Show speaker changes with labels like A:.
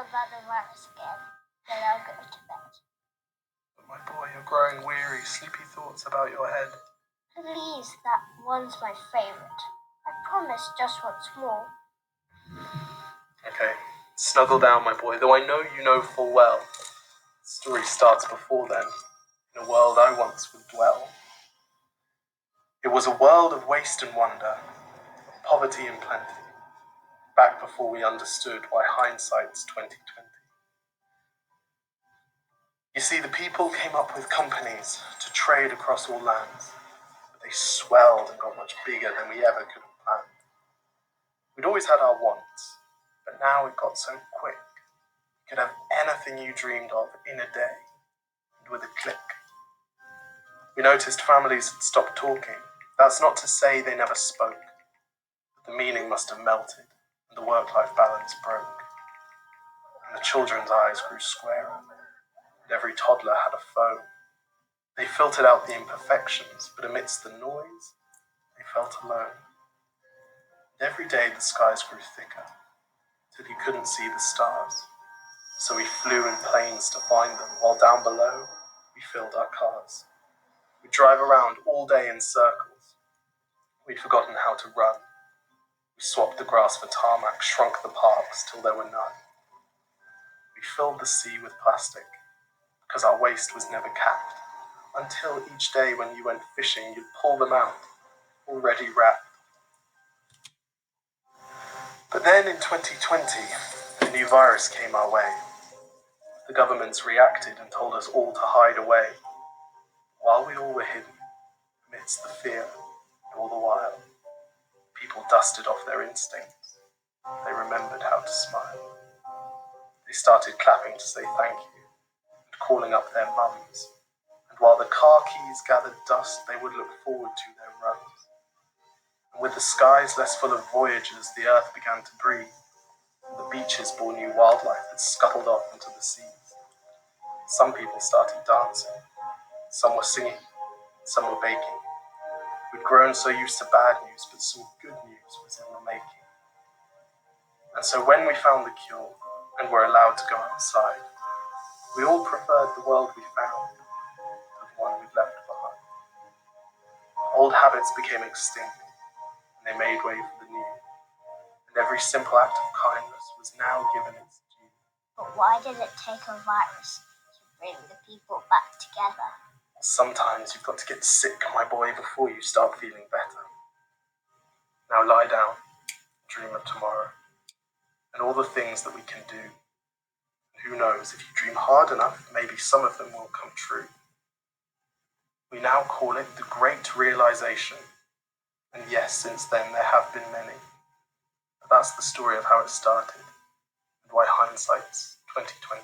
A: about the virus again, then I'll go to bed.
B: But my boy, you're growing weary, sleepy thoughts about your head.
A: Please, that one's my favorite. I promise just once more.
B: Okay, snuggle down, my boy, though I know you know full well. The story starts before then, in a world I once would dwell. It was a world of waste and wonder, of poverty and plenty, back before we understood why hindsight's 2020. You see, the people came up with companies to trade across all lands, but they swelled and got much bigger than we ever could have planned. We'd always had our wants, but now it got so quick. You could have anything you dreamed of in a day, and with a click. We noticed families had stopped talking. That's not to say they never spoke, but the meaning must have melted, and the work-life balance broke. And the children's eyes grew squarer, and every toddler had a phone. They filtered out the imperfections, but amidst the noise, they felt alone. And every day the skies grew thicker, till you couldn't see the stars. So we flew in planes to find them, while down below, we filled our cars. We'd drive around all day in circles. We'd forgotten how to run. We swapped the grass for tarmac, shrunk the parks till there were none. We filled the sea with plastic, because our waste was never capped, until each day when you went fishing, you'd pull them out, already wrapped. But then in 2020, a new virus came our way. The governments reacted and told us all to hide away, while we all were hidden, amidst the fear, and all the while, people dusted off their instincts. They remembered how to smile. They started clapping to say thank you, and calling up their mums. And while the car keys gathered dust, they would look forward to their runs. And with the skies less full of voyagers, the earth began to breathe, and the beaches bore new wildlife that scuttled off into the seas. Some people started dancing, some were singing, some were baking. We'd grown so used to bad news, but saw good news was in the making. And so when we found the cure, and were allowed to go outside, we all preferred the world we found to the one we'd left behind. Old habits became extinct, and they made way for the new. And every simple act of kindness was now given its due.
A: But why did it take a virus to bring the people back together?
B: Sometimes you've got to get sick, my boy, before you start feeling better. Now lie down, dream of tomorrow, and all the things that we can do. And who knows, if you dream hard enough, maybe some of them will come true. We now call it the Great Realisation. And yes, since then there have been many. But that's the story of how it started, and why hindsight's 2020.